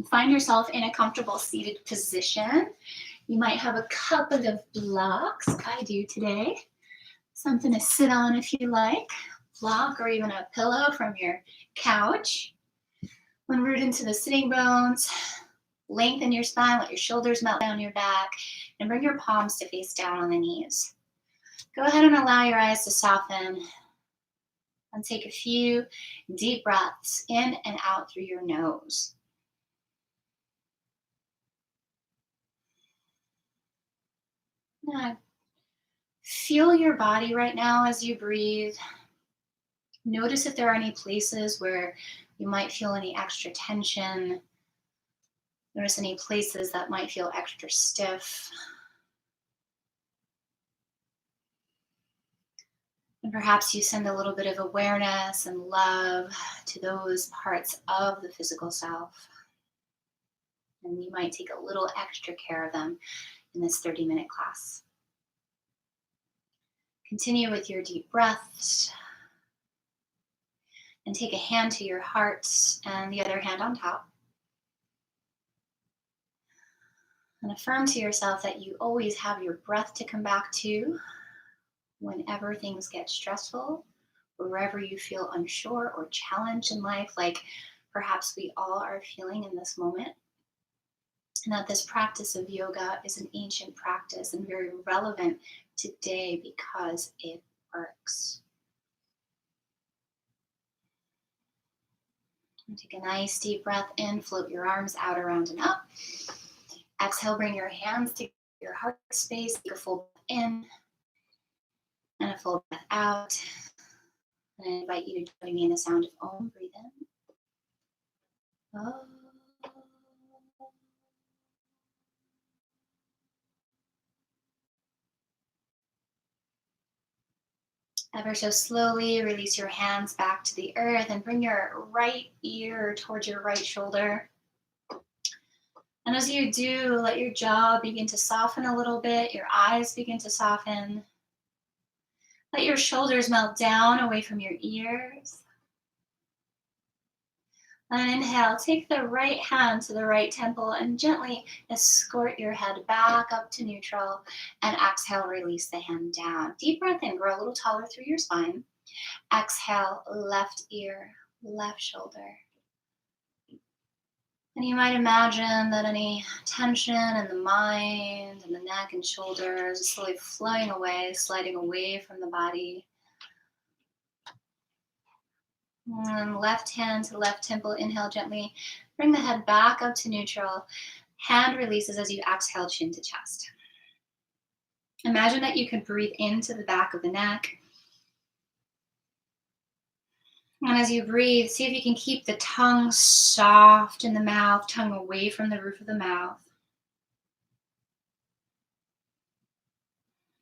Find yourself in a comfortable seated position. You might have a couple of blocks. I do today. Something to sit on if you like. Block or even a pillow from your couch. When root into the sitting bones, lengthen your spine, let your shoulders melt down your back, and bring your palms to face down on the knees. Go ahead and allow your eyes to soften and take a few deep breaths in and out through your nose. Now, feel your body right now as you breathe. Notice if there are any places where you might feel any extra tension. Notice any places that might feel extra stiff. And perhaps you send a little bit of awareness and love to those parts of the physical self. And you might take a little extra care of them in this 30-minute class. Continue with your deep breaths. And take a hand to your heart and the other hand on top. And affirm to yourself that you always have your breath to come back to whenever things get stressful, wherever you feel unsure or challenged in life, like perhaps we all are feeling in this moment. And that this practice of yoga is an ancient practice and very relevant today because it works. And take a nice deep breath in, float your arms out, around, and up. Exhale, bring your hands to your heart space. Take a full breath in and a full breath out. And I invite you to join me in the sound of Om. Breathe in. Om. Ever so slowly, release your hands back to the earth and bring your right ear towards your right shoulder. And as you do, let your jaw begin to soften a little bit, your eyes begin to soften. Let your shoulders melt down away from your ears. And inhale, take the right hand to the right temple and gently escort your head back up to neutral. And exhale, release the hand down. Deep breath in, grow a little taller through your spine. Exhale, left ear, left shoulder. And you might imagine that any tension in the mind and the neck and shoulders is slowly flowing away, sliding away from the body. And left hand to left temple, inhale gently. Bring the head back up to neutral. Hand releases as you exhale, chin to chest. Imagine that you could breathe into the back of the neck. And as you breathe, see if you can keep the tongue soft in the mouth, tongue away from the roof of the mouth.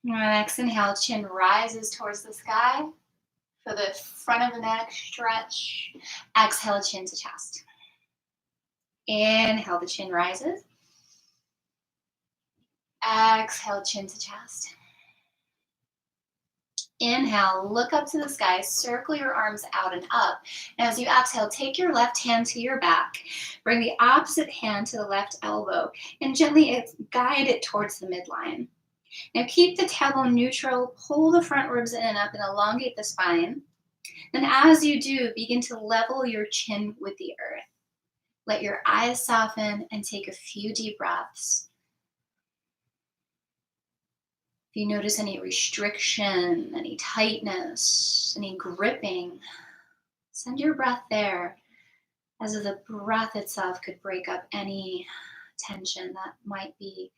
And next inhale, chin rises towards the sky. For the front of the neck, stretch. Exhale, chin to chest. Inhale, the chin rises. Exhale, chin to chest. Inhale, look up to the sky, circle your arms out and up. And as you exhale, take your left hand to your back. Bring the opposite hand to the left elbow and gently guide it towards the midline. Now keep the tailbone neutral, pull the front ribs in and up and elongate the spine. And as you do, begin to level your chin with the earth. Let your eyes soften and take a few deep breaths. If you notice any restriction, any tightness, any gripping, send your breath there, as if the breath itself could break up any tension that might be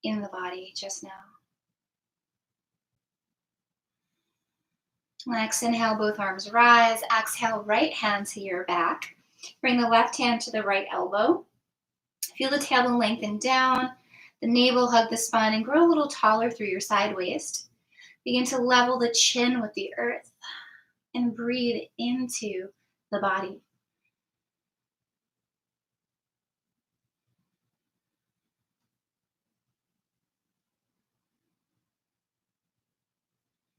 in the body just now. Next, inhale, both arms rise. Exhale, right hand to your back. Bring the left hand to the right elbow. Feel the tailbone lengthen down, the navel hug the spine, and grow a little taller through your side waist. Begin to level the chin with the earth and breathe into the body.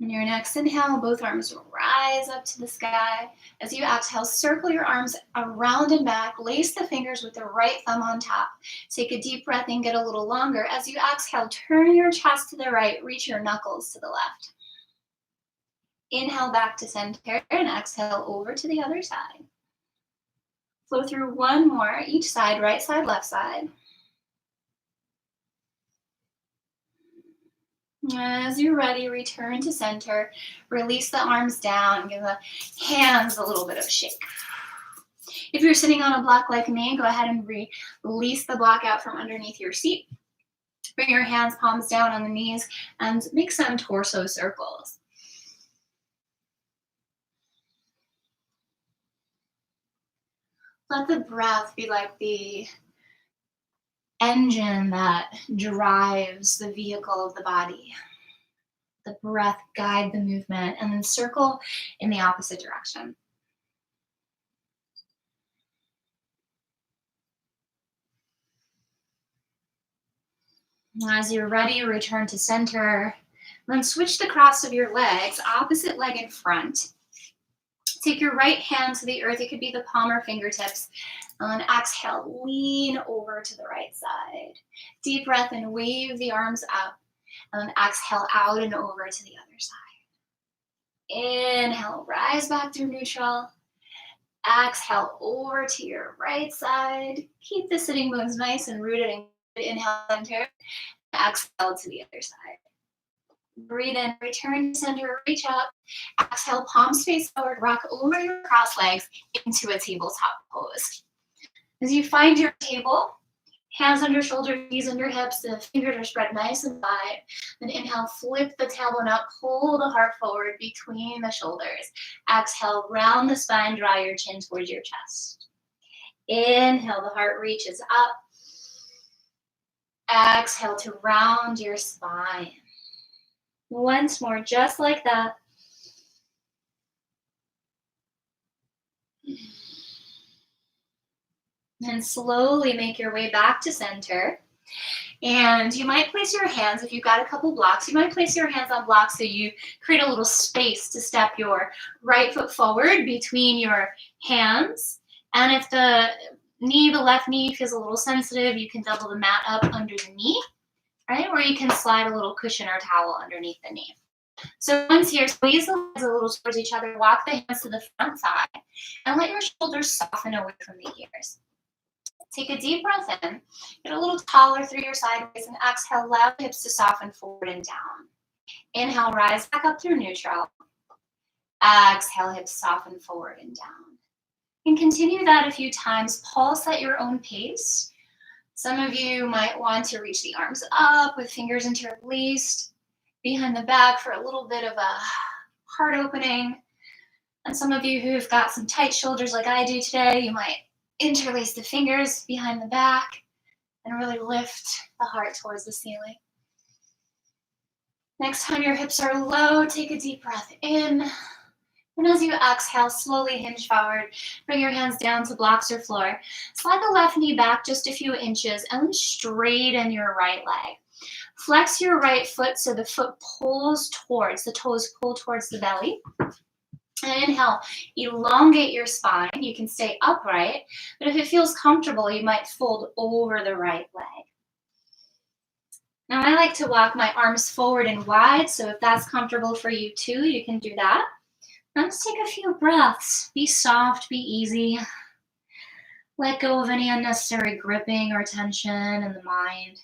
In your next inhale, both arms rise up to the sky. As you exhale, circle your arms around and back. Lace the fingers with the right thumb on top. Take a deep breath and get a little longer. As you exhale, turn your chest to the right. Reach your knuckles to the left. Inhale back to center and exhale over to the other side. Flow through one more, each side, right side, left side. As you're ready, return to center. Release the arms down. Give the hands a little bit of a shake. If you're sitting on a block like me, go ahead and release the block out from underneath your seat. Bring your hands, palms down on the knees, and make some torso circles. Let the breath be like the engine that drives the vehicle of the body. The breath guide the movement, and then circle in the opposite direction. As you're ready, return to center. Then switch the cross of your legs, opposite leg in front. Take your right hand to the earth. It could be the palm or fingertips. And exhale, lean over to the right side. Deep breath and wave the arms up. And then exhale out and over to the other side. Inhale, rise back through neutral. Exhale over to your right side. Keep the sitting bones nice and rooted and inhale, center. Exhale to the other side. Breathe in, return to center, reach up. Exhale, palms face forward, rock over your cross legs into a tabletop pose. As you find your table, hands under shoulders, knees under hips, the fingers are spread nice and wide. Then inhale, flip the tailbone up, pull the heart forward between the shoulders. Exhale, round the spine, draw your chin towards your chest. Inhale, the heart reaches up. Exhale to round your spine. Once more, just like that. And slowly make your way back to center. And you might place your hands, if you've got a couple blocks, you might place your hands on blocks so you create a little space to step your right foot forward between your hands. And if the left knee feels a little sensitive, you can double the mat up under the knee, right? Or you can slide a little cushion or towel underneath the knee. So once here, squeeze the legs a little towards each other, walk the hands to the front thigh, and let your shoulders soften away from the ears. Take a deep breath in, get a little taller through your sideways, and exhale, allow the hips to soften forward and down. Inhale, rise back up through neutral. Exhale, hips soften forward and down. And continue that a few times. Pulse at your own pace. Some of you might want to reach the arms up with fingers interlaced behind the back for a little bit of a heart opening. And some of you who've got some tight shoulders like I do today, you might interlace the fingers behind the back and really lift the heart towards the ceiling. Next time your hips are low, take a deep breath in. And as you exhale, slowly hinge forward. Bring your hands down to blocks or floor. Slide the left knee back just a few inches and then straighten your right leg. Flex your right foot so the foot pulls towards, the toes pull towards the belly. And inhale, elongate your spine. You can stay upright, but if it feels comfortable, you might fold over the right leg. Now I like to walk my arms forward and wide, so if that's comfortable for you too, you can do that. Now let's take a few breaths. Be soft, be easy. Let go of any unnecessary gripping or tension in the mind.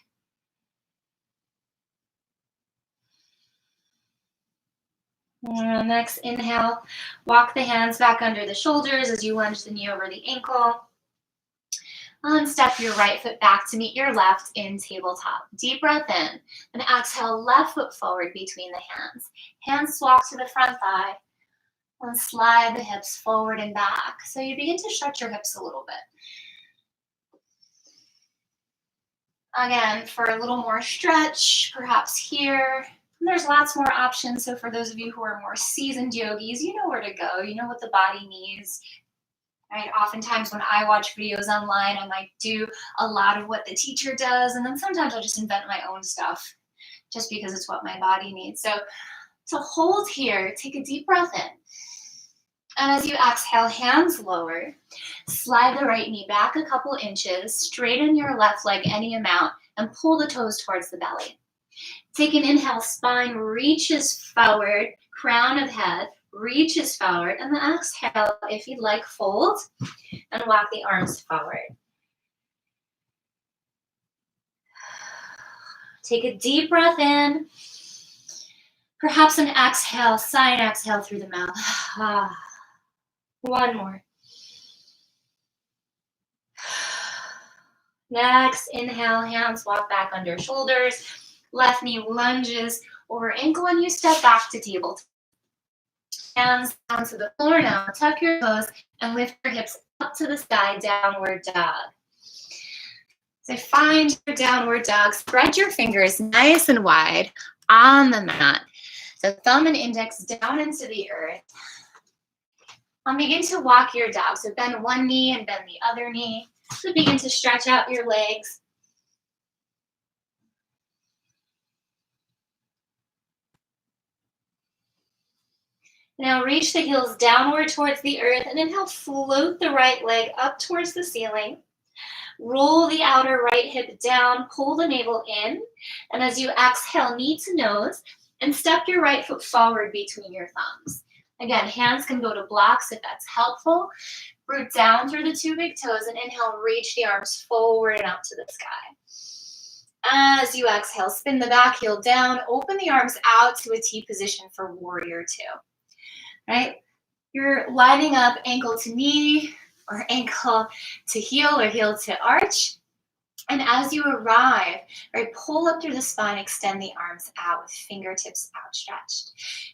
Next, inhale, walk the hands back under the shoulders as you lunge the knee over the ankle. And step your right foot back to meet your left in tabletop. Deep breath in. And exhale, left foot forward between the hands. Hands swap to the front thigh. And slide the hips forward and back. So you begin to stretch your hips a little bit. Again, for a little more stretch, perhaps here. And there's lots more options. So for those of you who are more seasoned yogis, you know where to go. You know what the body needs. Right? Oftentimes when I watch videos online, I might do a lot of what the teacher does. And then sometimes I'll just invent my own stuff just because it's what my body needs. So So hold here, take a deep breath in. And as you exhale, hands lower, slide the right knee back a couple inches, straighten your left leg any amount, and pull the toes towards the belly. Take an inhale, spine reaches forward, crown of head reaches forward, and then exhale, if you'd like, fold and walk the arms forward. Take a deep breath in. Perhaps an exhale, sigh and exhale through the mouth. One more. Next, inhale, hands walk back under shoulders. Left knee lunges over ankle and you step back to table. Hands down to the floor now. Tuck your toes and lift your hips up to the sky, downward dog. So find your downward dog. Spread your fingers nice and wide on the mat. So thumb and index down into the earth. And begin to walk your dog. So bend one knee and bend the other knee. So begin to stretch out your legs. Now reach the heels downward towards the earth and inhale, float the right leg up towards the ceiling. Roll the outer right hip down, pull the navel in. And as you exhale, knee to nose, and step your right foot forward between your thumbs. Again, hands can go to blocks if that's helpful. Root down through the two big toes and inhale, reach the arms forward and up to the sky. As you exhale, spin the back heel down, open the arms out to a T position for warrior two. Right? You're lining up ankle to knee or ankle to heel or heel to arch. And as you arrive, right, pull up through the spine, extend the arms out with fingertips outstretched.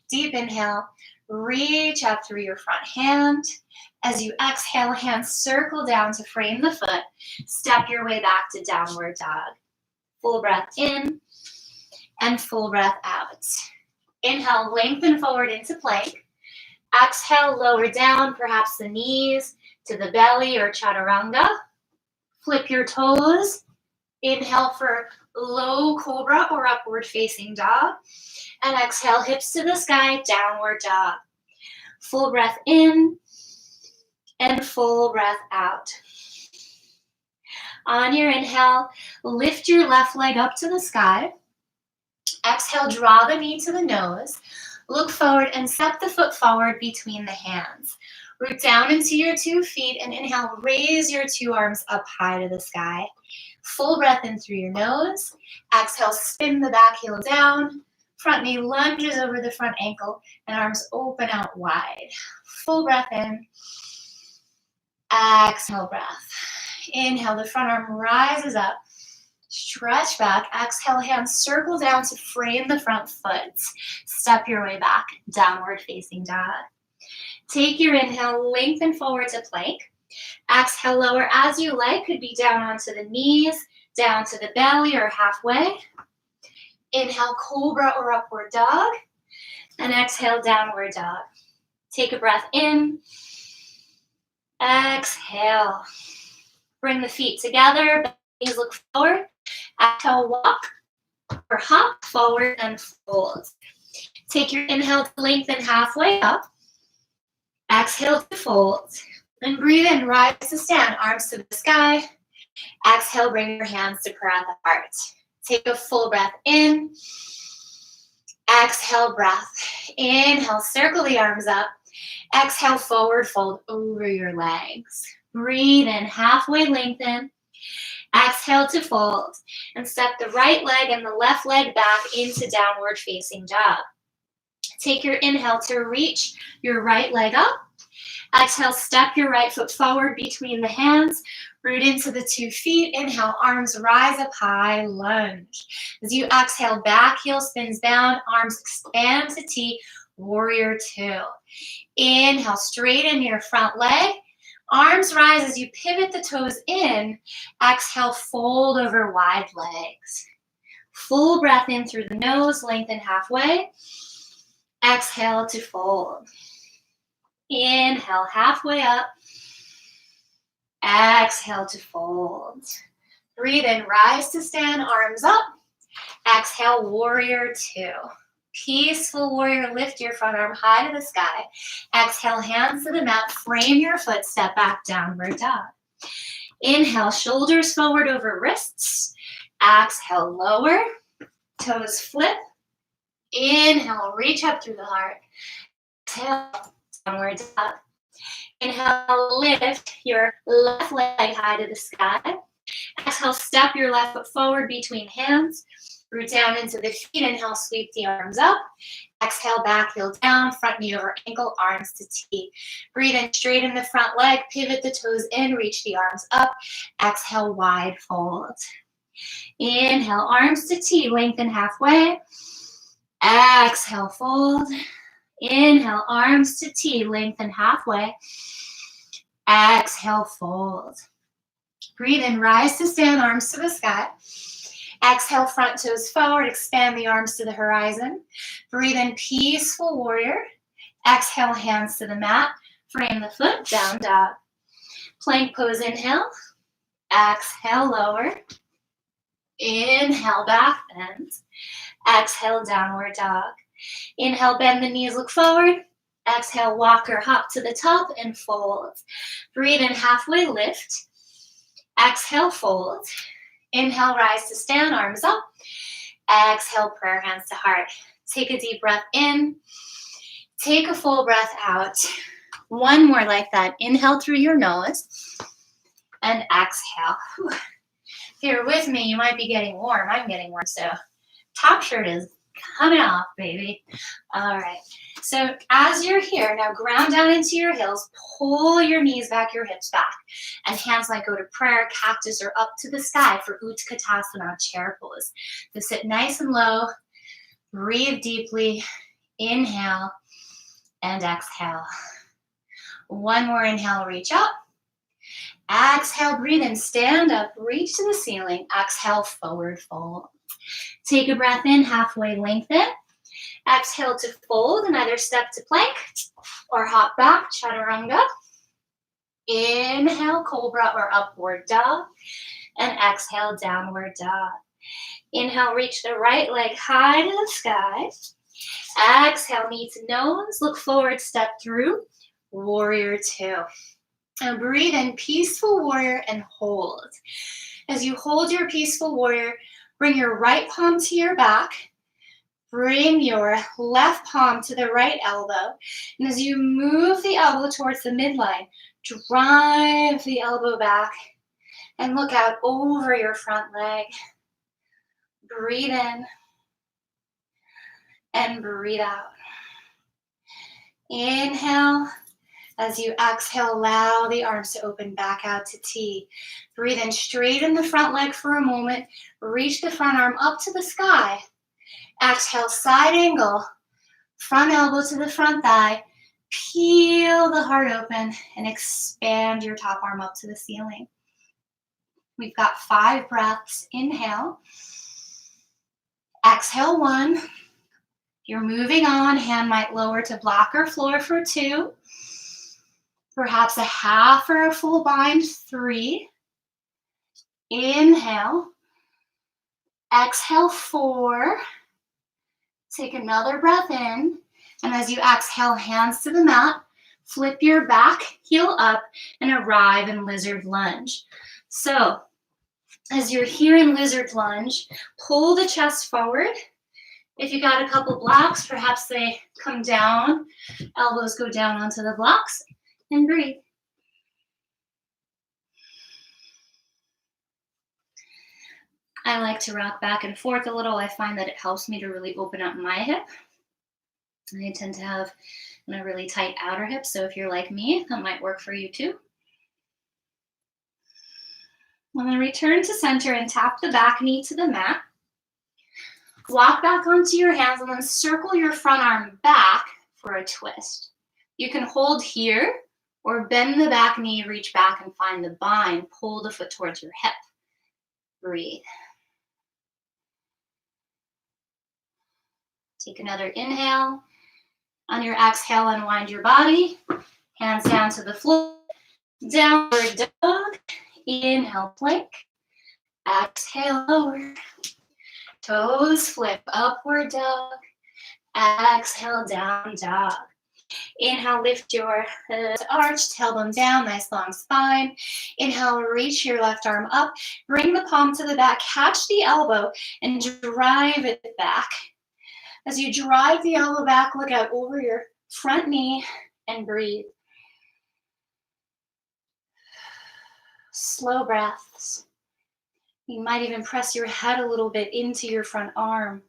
Deep inhale, reach up through your front hand. As you exhale, hands circle down to frame the foot. Step your way back to downward dog. Full breath in and full breath out. Inhale, lengthen forward into plank. Exhale, lower down, perhaps the knees to the belly or chaturanga. Flip your toes. Inhale for low cobra or upward facing dog. And exhale, hips to the sky, downward dog. Full breath in and full breath out. On your inhale, lift your left leg up to the sky. Exhale, draw the knee to the nose. Look forward and step the foot forward between the hands. Root down into your 2 feet and inhale, raise your 2 arms up high to the sky. Full breath in through your nose. Exhale, spin the back heel down. Front knee lunges over the front ankle and arms open out wide. Full breath in. Exhale, breath. Inhale, the front arm rises up. Stretch back. Exhale, hands circle down to frame the front foot. Step your way back, downward facing dog. Take your inhale, lengthen forward to plank. Exhale, lower as you like. Could be down onto the knees, down to the belly or halfway. Inhale, cobra or upward dog. And exhale, downward dog. Take a breath in. Exhale. Bring the feet together. Knees look forward. Exhale, walk or hop forward and fold. Take your inhale to lengthen halfway up. Exhale to fold. And breathe in, rise to stand, arms to the sky. Exhale, bring your hands to prayer at the heart. Take a full breath in. Exhale, breath. Inhale, circle the arms up. Exhale, forward fold over your legs. Breathe in, halfway lengthen. Exhale to fold. And step the right leg and the left leg back into downward facing dog. Take your inhale to reach your right leg up. Exhale, step your right foot forward between the hands. Root into the 2 feet. Inhale, arms rise up high, lunge. As you exhale, back heel spins down, arms expand to T, warrior two. Inhale, straighten your front leg. Arms rise as you pivot the toes in. Exhale, fold over wide legs. Full breath in through the nose, lengthen halfway. Exhale to fold. Inhale, halfway up. Exhale to fold. Breathe in, rise to stand, arms up. Exhale, warrior two. Peaceful warrior, lift your front arm high to the sky. Exhale, hands to the mat, frame your foot, step back, downward dog. Inhale, shoulders forward over wrists. Exhale, lower, toes flip. Inhale, reach up through the heart. Exhale, downward dog. Inhale, lift your left leg high to the sky. Exhale, step your left foot forward between hands. Root down into the feet. Inhale, sweep the arms up. Exhale, back heel down, front knee over ankle, arms to T. Breathe in, straighten the front leg, pivot the toes in, reach the arms up. Exhale, wide fold. Inhale, arms to T, lengthen halfway. Exhale, fold. Inhale, arms to T, lengthen halfway. Exhale, fold. Breathe in, rise to stand, arms to the sky. Exhale, front toes forward, expand the arms to the horizon. Breathe in, peaceful warrior. Exhale, hands to the mat. Frame the foot, down dog. Plank pose, inhale. Exhale, lower. Inhale, back bend. Exhale, downward dog. Inhale, bend the knees, look forward. Exhale, walk or hop to the top and fold. Breathe in, halfway lift. Exhale, fold. Inhale, rise to stand, arms up. Exhale, prayer hands to heart. Take a deep breath in. Take a full breath out. One more like that. Inhale through your nose and exhale. Whew. If you're with me, you might be getting warm. I'm getting warm, so top shirt is coming off, baby. All right. So as you're here, now ground down into your heels, pull your knees back, your hips back, and hands might go to prayer, cactus, or up to the sky for Utkatasana, chair pose. So sit nice and low, breathe deeply, inhale, and exhale. One more inhale, reach up. Exhale, breathe in, stand up, reach to the ceiling. Exhale, forward fold. Take a breath in, halfway lengthen. Exhale to fold, and either step to plank or hop back, chaturanga. Inhale, cobra or upward dog. And exhale, downward dog. Inhale, reach the right leg high to the sky. Exhale, knee to nose. Look forward, step through. Warrior two. And breathe in, peaceful warrior, and hold. As you hold your peaceful warrior, bring your right palm to your back. Bring your left palm to the right elbow. And as you move the elbow towards the midline, drive the elbow back and look out over your front leg. Breathe in and breathe out. Inhale. As you exhale, allow the arms to open back out to T. Breathe in, straighten the front leg for a moment. Reach the front arm up to the sky. Exhale, side angle. Front elbow to the front thigh. Peel the heart open and expand your top arm up to the ceiling. We've got 5 breaths. Inhale. Exhale, 1. You're moving on. Hand might lower to block or floor for 2. Perhaps a half or a full bind, 3. Inhale. Exhale, 4. Take another breath in. And as you exhale, hands to the mat, flip your back heel up and arrive in lizard lunge. So as you're here in lizard lunge, pull the chest forward. If you got a couple blocks, perhaps they come down, elbows go down onto the blocks. And breathe. I like to rock back and forth a little. I find that it helps me to really open up my hip. I tend to have a really tight outer hip, so if you're like me, that might work for you too. And then return to center and tap the back knee to the mat. Walk back onto your hands and then circle your front arm back for a twist. You can hold here, or bend the back knee, reach back and find the bind. Pull the foot towards your hip. Breathe. Take another inhale. On your exhale, unwind your body. Hands down to the floor. Downward dog. Inhale, plank. Exhale, lower. Toes flip, upward dog. Exhale, down dog. Inhale, lift your head arched, tailbone down, nice long spine. Inhale, reach your left arm up. Bring the palm to the back, catch the elbow, and drive it back. As you drive the elbow back, look out over your front knee and breathe. Slow breaths. You might even press your head a little bit into your front arm.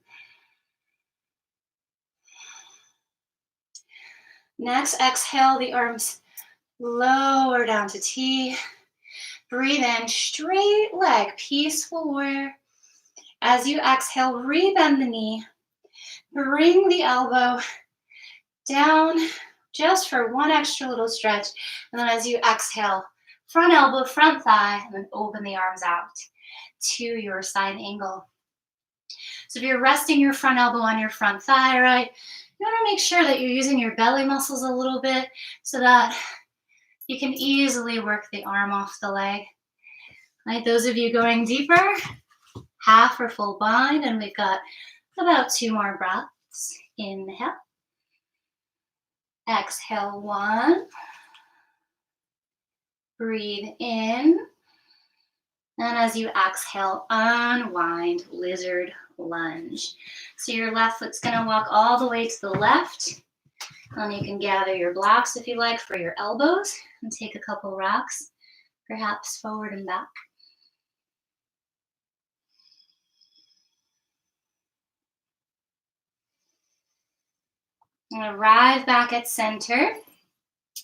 Next, exhale the arms lower down to T. Breathe in, straight leg, peaceful warrior. As you exhale, rebend the knee. Bring the elbow down just for one extra little stretch. And then as you exhale, front elbow, front thigh, and then open the arms out to your side angle. So if you're resting your front elbow on your front thigh, right, you want to make sure that you're using your belly muscles a little bit so that you can easily work the arm off the leg. Right, those of you going deeper, half or full bind, and we've got about 2 more breaths. Inhale. Exhale, 1. Breathe in. And as you exhale, unwind, lizard lunge. So your left foot's gonna walk all the way to the left. And you can gather your blocks if you like for your elbows and take a couple rocks, perhaps forward and back. And arrive back at center.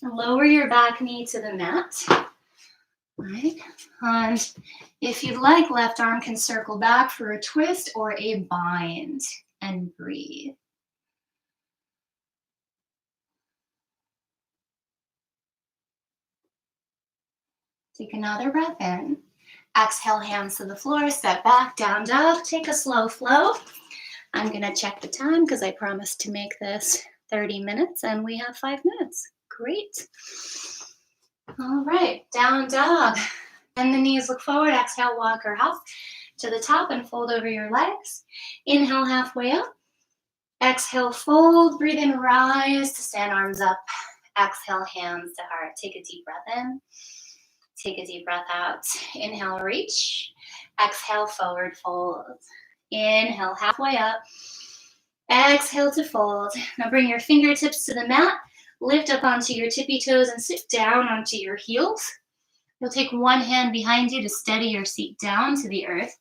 Lower your back knee to the mat. Right. And if you'd like, left arm can circle back for a twist or a bind and breathe. Take another breath in. Exhale, hands to the floor, step back, down dog. Take a slow flow. I'm gonna check the time because I promised to make this 30 minutes and we have 5 minutes. Great. All right, down dog. Bend the knees, look forward. Exhale, walk or hop to the top and fold over your legs. Inhale, halfway up. Exhale, fold. Breathe in, rise to stand, arms up. Exhale, hands to heart. Take a deep breath in. Take a deep breath out. Inhale, reach. Exhale, forward fold. Inhale, halfway up. Exhale to fold. Now bring your fingertips to the mat. Lift up onto your tippy toes and sit down onto your heels. You'll take one hand behind you to steady your seat down to the earth.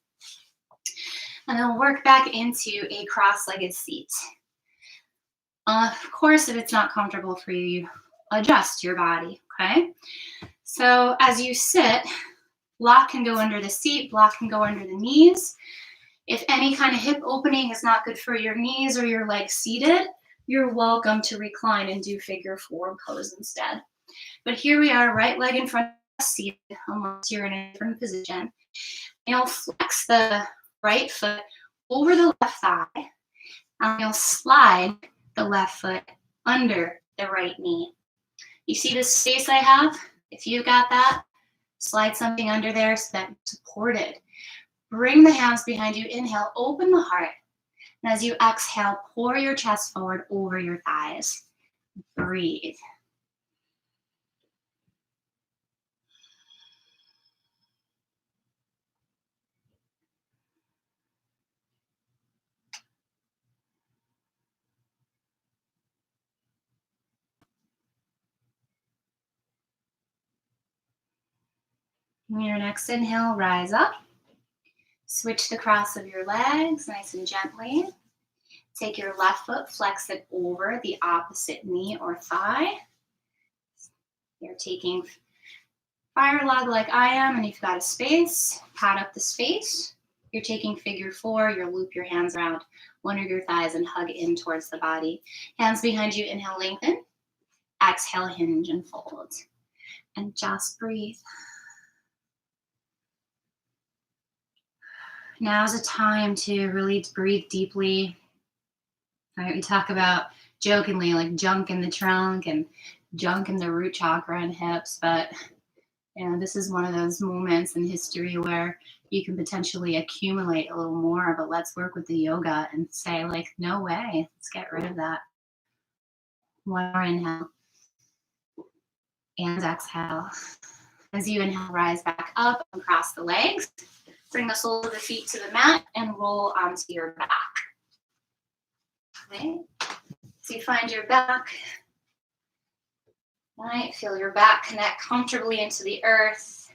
And then work back into a cross-legged seat. Of course, if it's not comfortable for you, you adjust your body, okay? So as you sit, block can go under the seat, block can go under the knees. If any kind of hip opening is not good for your knees or your legs seated, you're welcome to recline and do figure 4 pose instead. But here we are, right leg in front of the seat, unless you're in a different position. You'll flex the right foot over the left thigh, and you'll slide the left foot under the right knee. You see this space I have? If you got that, slide something under there so that it's supported. Bring the hands behind you. Inhale, open the heart. And as you exhale, pour your chest forward over your thighs. Breathe. On your next inhale, rise up. Switch the cross of your legs nice and gently. Take your left foot, flex it over the opposite knee or thigh. You're taking fire log like I am, and you've got a space, pad up the space. You're taking figure 4, you'll loop your hands around one of your thighs and hug in towards the body. Hands behind you, inhale, lengthen. Exhale, hinge and fold. And just breathe. Now's a time to really breathe deeply. All right, we talk about jokingly like junk in the trunk and junk in the root chakra and hips, but And this is one of those moments in history where you can potentially accumulate a little more, but let's work with the yoga and say, like, no way, let's get rid of that. One more inhale and exhale. As you inhale, rise back up and cross the legs. Bring the soles of the feet to the mat and roll onto your back. Okay. So you find your back. All right, feel your back connect comfortably into the earth.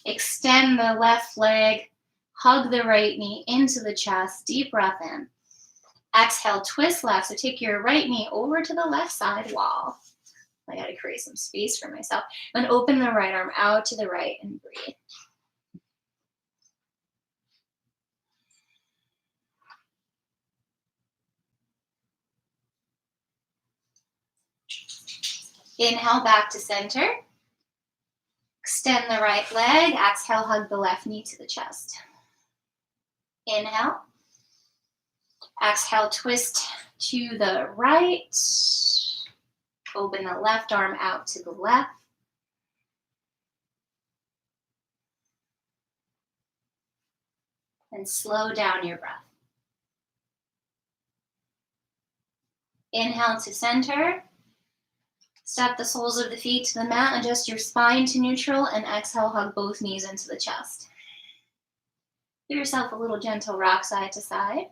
Extend the left leg. Hug the right knee into the chest. Deep breath in. Exhale, twist left. So take your right knee over to the left side wall. I got to create some space for myself. And open the right arm out to the right and breathe. Inhale back to center. Extend the right leg. Exhale, hug the left knee to the chest. Inhale. Exhale, twist to the right. Open the left arm out to the left. And slow down your breath. Inhale to center. Step the soles of the feet to the mat. Adjust your spine to neutral. And exhale, hug both knees into the chest. Give yourself a little gentle rock side to side.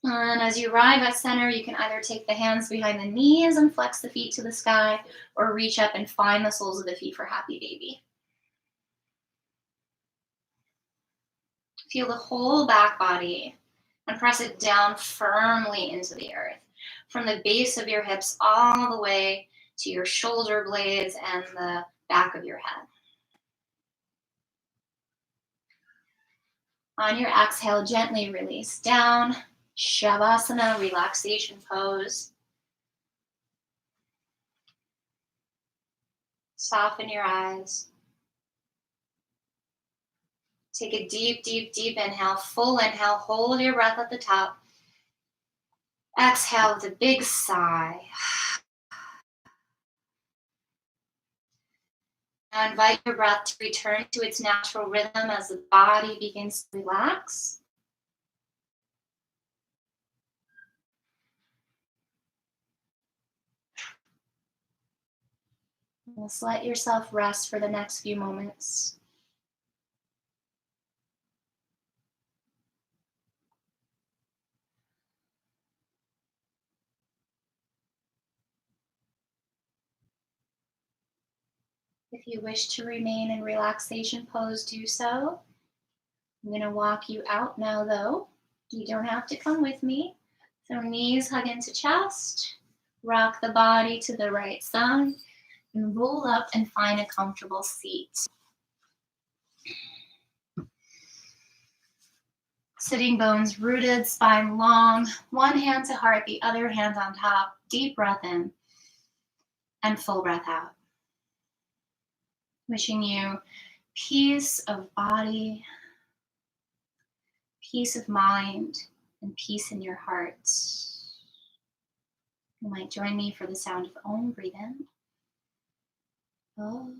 And as you arrive at center, you can either take the hands behind the knees and flex the feet to the sky, or reach up and find the soles of the feet for happy baby. Feel the whole back body and press it down firmly into the earth. From the base of your hips all the way to your shoulder blades and the back of your head. On your exhale, gently release down. Shavasana, relaxation pose. Soften your eyes. Take a deep, deep, deep inhale. Full inhale. Hold your breath at the top. Exhale with a big sigh. Now invite your breath to return to its natural rhythm as the body begins to relax. Just let yourself rest for the next few moments. If you wish to remain in relaxation pose, do so. I'm going to walk you out now, though. You don't have to come with me. So knees hug into chest. Rock the body to the right side. And roll up and find a comfortable seat. Sitting bones rooted, spine long. One hand to heart, the other hand on top. Deep breath in. And full breath out. Wishing you peace of body, peace of mind, and peace in your heart. You might join me for the sound of Om. Breathe in. Om.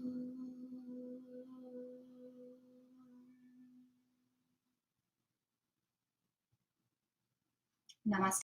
Namaste.